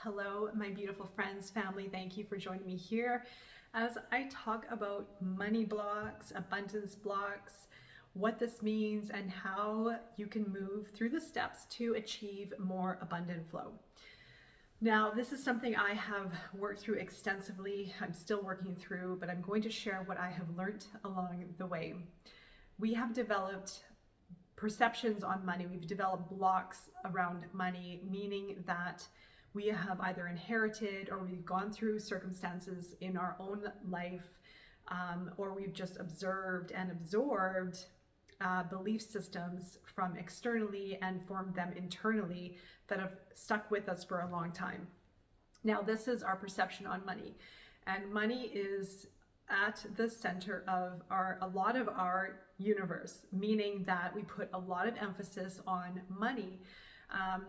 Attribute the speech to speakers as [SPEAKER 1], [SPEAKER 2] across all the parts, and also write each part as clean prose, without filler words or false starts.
[SPEAKER 1] Hello, my beautiful friends, family. Thank you for joining me here as I talk about money blocks, abundance blocks, what this means, and how you can move through the steps to achieve more abundant flow. Now, this is something I have worked through extensively. I'm still working through, but I'm going to share what I have learned along the way. We have developed perceptions on money. We've developed blocks around money, meaning that we have either inherited or we've gone through circumstances in our own life, or we've just observed and absorbed belief systems from externally and formed them internally that have stuck with us for a long time. Now, this is our perception on money, and money is at the center of a lot of our universe, meaning that we put a lot of emphasis on money.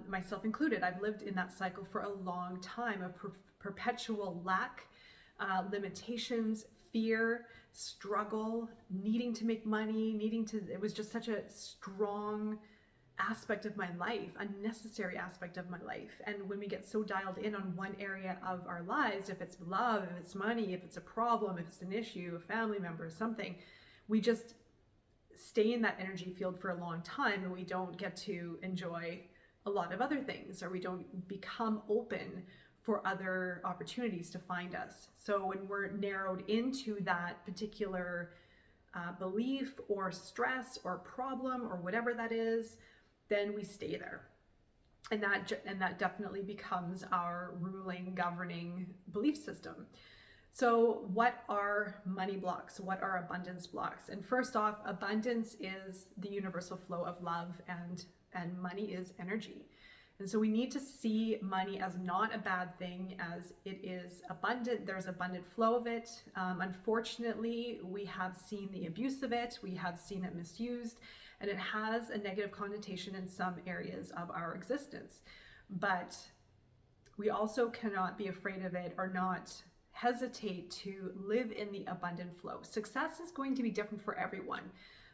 [SPEAKER 1] Myself included, I've lived in that cycle for a long time of perpetual lack, limitations, fear, struggle, needing to make money, it was just such a strong aspect of my life, a necessary aspect of my life. And when we get so dialed in on one area of our lives, if it's love, if it's money, if it's a problem, if it's an issue, a family member, something, we just stay in that energy field for a long time and we don't get to enjoy a lot of other things, or we don't become open for other opportunities to find us. So when we're narrowed into that particular belief or stress or problem or whatever that is, then we stay there. And that definitely becomes our ruling, governing belief system. So what are money blocks? What are abundance blocks? And first off, abundance is the universal flow of love, and money is energy. And so we need to see money as not a bad thing, as it is abundant. There's abundant flow of it. Unfortunately, we have seen the abuse of it. We have seen it misused, and it has a negative connotation in some areas of our existence. But we also cannot be afraid of it or not hesitate to live in the abundant flow. Success is going to be different for everyone.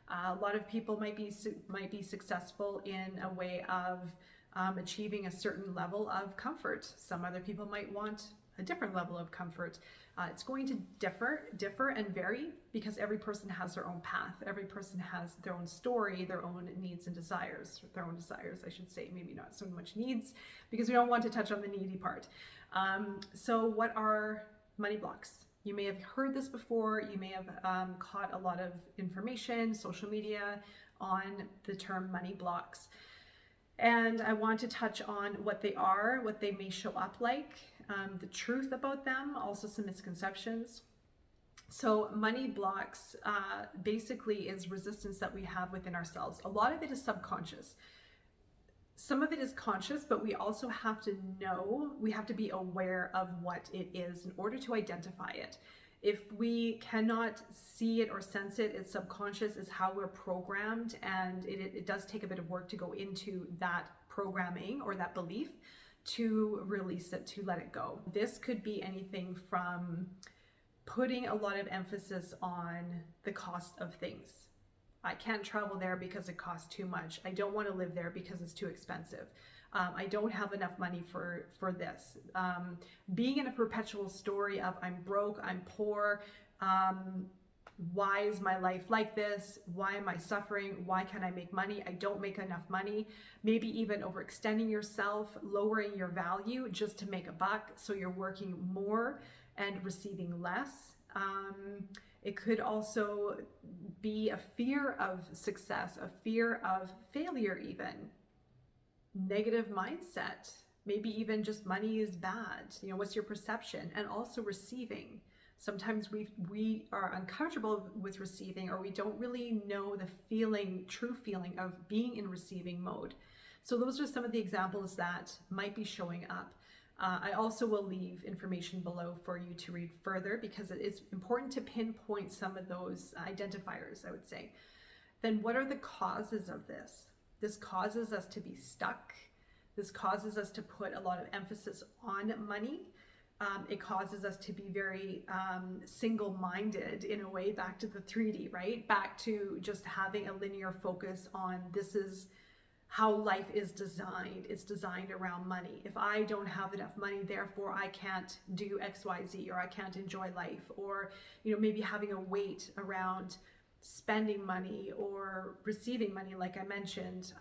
[SPEAKER 1] A lot of people might be successful in a way of achieving a certain level of comfort. Some other people might want a different level of comfort. It's going to differ and vary because every person has their own path. Every person has their own story, their own needs and desires. Their own desires, I should say, maybe not so much needs, because we don't want to touch on the needy part. So what are money blocks? You may have heard this before. You may have caught a lot of information, social media, on the term money blocks. And I want to touch on what they are, what they may show up like, the truth about them, also some misconceptions. So money blocks basically is resistance that we have within ourselves. A lot of it is subconscious. Some of it is conscious, but we also have to know, we have to be aware of what it is in order to identify it. If we cannot see it or sense it, it's subconscious, is how we're programmed, and it does take a bit of work to go into that programming or that belief to release it, to let it go. This could be anything from putting a lot of emphasis on the cost of things. I can't travel there because it costs too much. I don't want to live there because it's too expensive. I don't have enough money for this. Being in a perpetual story of I'm broke, I'm poor, why is my life like this? Why am I suffering? Why can't I make money? I don't make enough money. Maybe even overextending yourself, lowering your value just to make a buck, so you're working more and receiving less. It could also be a fear of success, a fear of failure even, negative mindset, maybe even just money is bad. You know, what's your perception? And also receiving. Sometimes we are uncomfortable with receiving, or we don't really know the feeling, true feeling of being in receiving mode. So those are some of the examples that might be showing up. I also will leave information below for you to read further, because it is important to pinpoint some of those identifiers, I would say. Then what are the causes of this? This causes us to be stuck. This causes us to put a lot of emphasis on money. It causes us to be very single-minded in a way, back to the 3D, right? Back to just having a linear focus on this is how life is designed. It's designed around money. If I don't have enough money, therefore I can't do X, Y, Z, or I can't enjoy life, or, you know, maybe having a weight around spending money or receiving money, like I mentioned,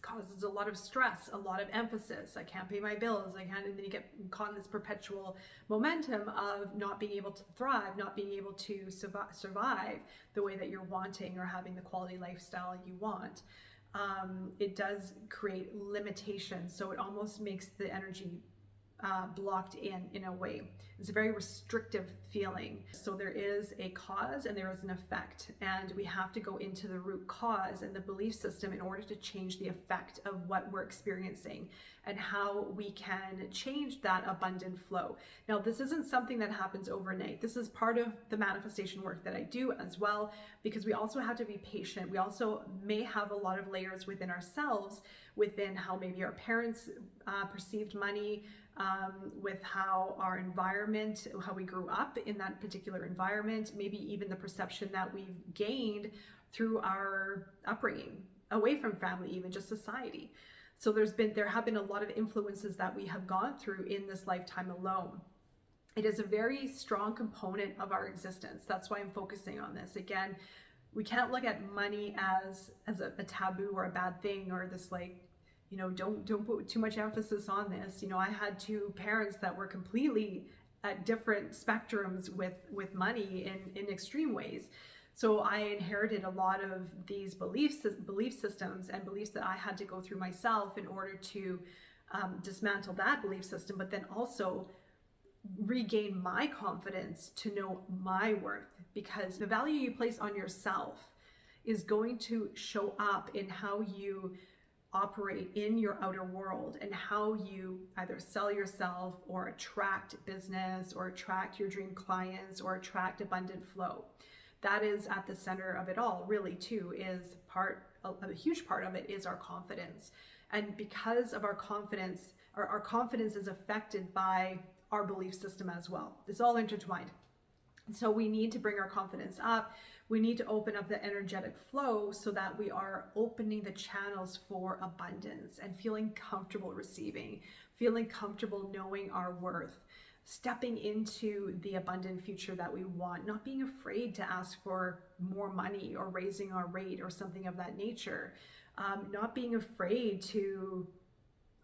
[SPEAKER 1] causes a lot of stress, a lot of emphasis. I can't pay my bills. I can't, and then you get caught in this perpetual momentum of not being able to thrive, not being able to survive the way that you're wanting or having the quality lifestyle you want. It does create limitations. So it almost makes the energy blocked in a way. It's a very restrictive feeling. So there is a cause and there is an effect, and we have to go into the root cause and the belief system in order to change the effect of what we're experiencing and how we can change that abundant flow. Now, this isn't something that happens overnight. This is part of the manifestation work that I do as well, because we also have to be patient. We also may have a lot of layers within ourselves, within how maybe our parents perceived money, with how our environment, how we grew up in that particular environment, maybe even the perception that we've gained through our upbringing, away from family, even just society. So there have been a lot of influences that we have gone through in this lifetime alone. It is a very strong component of our existence. That's why I'm focusing on this. Again, we can't look at money as a taboo or a bad thing, or this like, you know, don't put too much emphasis on this. You know, I had two parents that were completely at different spectrums with money in extreme ways. So I inherited a lot of these belief systems and beliefs that I had to go through myself in order to dismantle that belief system, but then also regain my confidence to know my worth, because the value you place on yourself is going to show up in how you operate in your outer world and how you either sell yourself or attract business or attract your dream clients or attract abundant flow. That is at the center of it all, really, too, is a huge part of it is our confidence. And because of our confidence, our confidence is affected by our belief system as well. It's all intertwined. So we need to bring our confidence up. We need to open up the energetic flow so that we are opening the channels for abundance and feeling comfortable receiving, feeling comfortable knowing our worth, stepping into the abundant future that we want, not being afraid to ask for more money or raising our rate or something of that nature, not being afraid to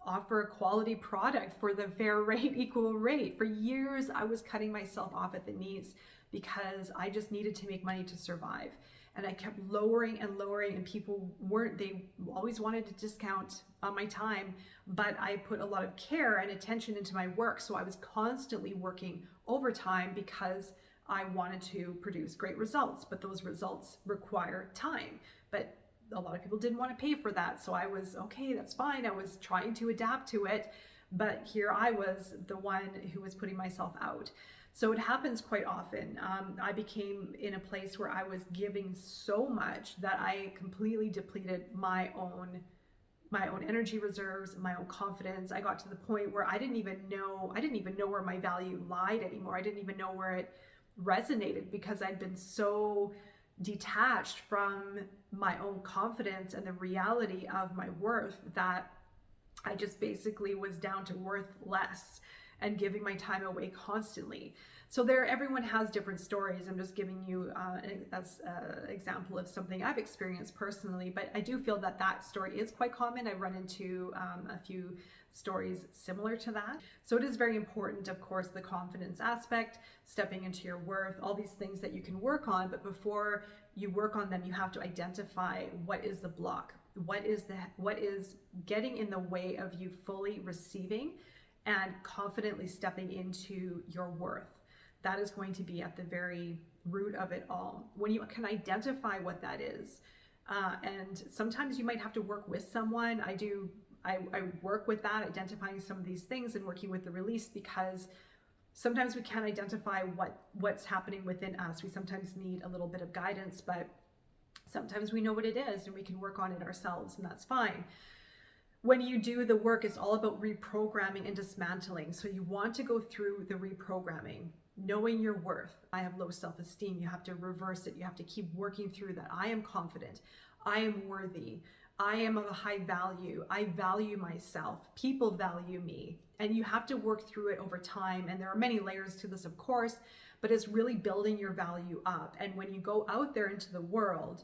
[SPEAKER 1] offer a quality product for the fair rate, equal rate. For years, I was cutting myself off at the knees because I just needed to make money to survive. And I kept lowering and lowering, and people they always wanted to discount on my time, but I put a lot of care and attention into my work. So I was constantly working overtime because I wanted to produce great results, but those results require time. But a lot of people didn't want to pay for that. So I was, okay, that's fine. I was trying to adapt to it, but here I was the one who was putting myself out. So it happens quite often. I became in a place where I was giving so much that I completely depleted my own energy reserves, my own confidence. I got to the point where I didn't even know where my value lied anymore. I didn't even know where it resonated, because I'd been so detached from my own confidence and the reality of my worth that I just basically was down to worth less and giving my time away constantly. So everyone has different stories. I'm just giving you as an example of something I've experienced personally, but I do feel that story is quite common. I've run into a few stories similar to that. So it is very important, of course, the confidence aspect, stepping into your worth, all these things that you can work on, but before you work on them, you have to identify what is the block, what is getting in the way of you fully receiving and confidently stepping into your worth. That is going to be at the very root of it all. When you can identify what that is, and sometimes you might have to work with someone. I work with that, identifying some of these things and working with the release, because sometimes we can't identify what's happening within us. We sometimes need a little bit of guidance, but sometimes we know what it is and we can work on it ourselves, and that's fine. When you do the work, it's all about reprogramming and dismantling. So you want to go through the reprogramming, knowing your worth. I have low self-esteem. You have to reverse it. You have to keep working through that. I am confident. I am worthy. I am of a high value. I value myself. People value me. And you have to work through it over time. And there are many layers to this, of course, but it's really building your value up. And when you go out there into the world,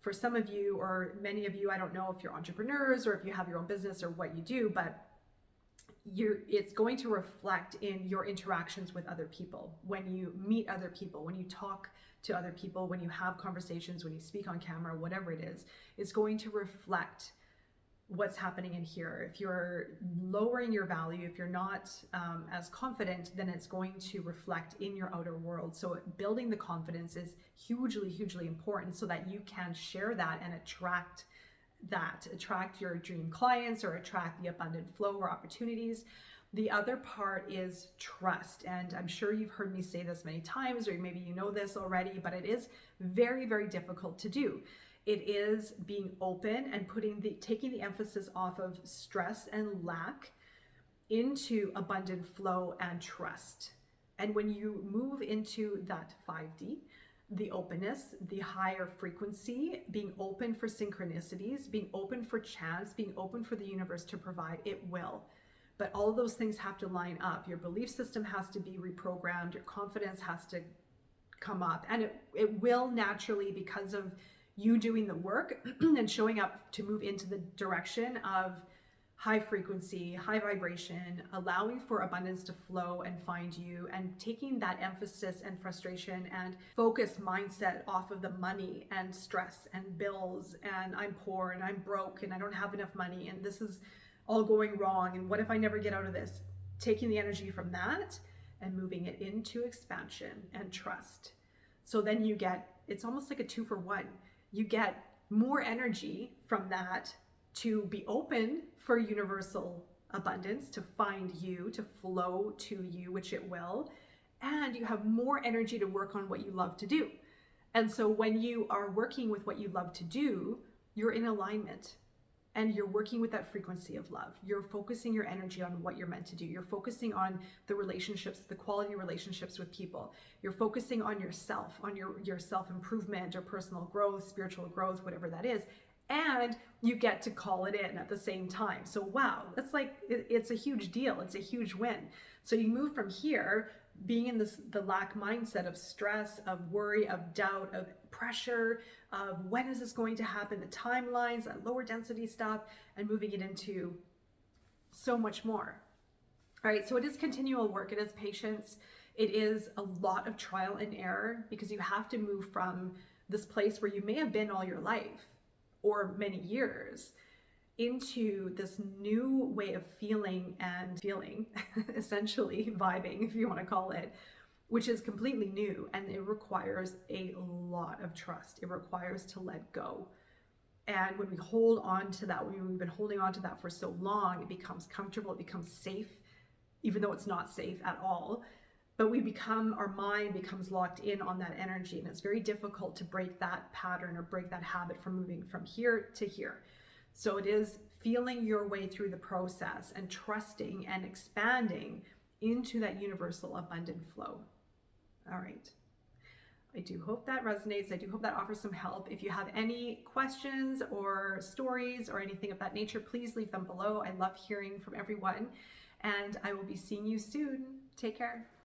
[SPEAKER 1] for some of you or many of you, I don't know if you're entrepreneurs or if you have your own business or what you do, but it's going to reflect in your interactions with other people. When you meet other people, when you talk to other people, when you have conversations, when you speak on camera, whatever it is, it's going to reflect what's happening in here. If you're lowering your value, if you're not as confident, then it's going to reflect in your outer world. So building the confidence is hugely, hugely important so that you can share that and attract your dream clients or attract the abundant flow or opportunities. The other part is trust. And I'm sure you've heard me say this many times, or maybe you know this already, but it is very, very difficult to do. It is being open and taking the emphasis off of stress and lack into abundant flow and trust. And when you move into that 5D, the openness, the higher frequency, being open for synchronicities, being open for chance, being open for the universe to provide, it will. But all of those things have to line up. Your belief system has to be reprogrammed. Your confidence has to come up. And it will naturally, because of you doing the work and showing up to move into the direction of high frequency, high vibration, allowing for abundance to flow and find you, and taking that emphasis and frustration and focused mindset off of the money and stress and bills and I'm poor and I'm broke and I don't have enough money and this is all going wrong and what if I never get out of this? Taking the energy from that and moving it into expansion and trust. So then it's almost like a 2-for-1. You get more energy from that to be open for universal abundance, to find you, to flow to you, which it will, and you have more energy to work on what you love to do. And so when you are working with what you love to do, you're in alignment and you're working with that frequency of love. You're focusing your energy on what you're meant to do. You're focusing on the relationships, the quality relationships with people. You're focusing on yourself, on your self-improvement or personal growth, spiritual growth, whatever that is. And you get to call it in at the same time. So wow, that's like, it's a huge deal. It's a huge win. So you move from here, being in the lack mindset of stress, of worry, of doubt, of pressure, of when is this going to happen, the timelines, that lower density stuff, and moving it into so much more. All right, so it is continual work. It is patience. It is a lot of trial and error because you have to move from this place where you may have been all your life or many years into this new way of feeling, essentially vibing, if you want to call it, which is completely new. And it requires a lot of trust. It requires to let go. And when we hold on to that, when we've been holding on to that for so long, it becomes comfortable, it becomes safe, even though it's not safe at all. But our mind becomes locked in on that energy, and it's very difficult to break that pattern or break that habit from moving from here to here. So it is feeling your way through the process and trusting and expanding into that universal abundant flow. All right. I do hope that resonates. I do hope that offers some help. If you have any questions or stories or anything of that nature, please leave them below. I love hearing from everyone, and I will be seeing you soon. Take care.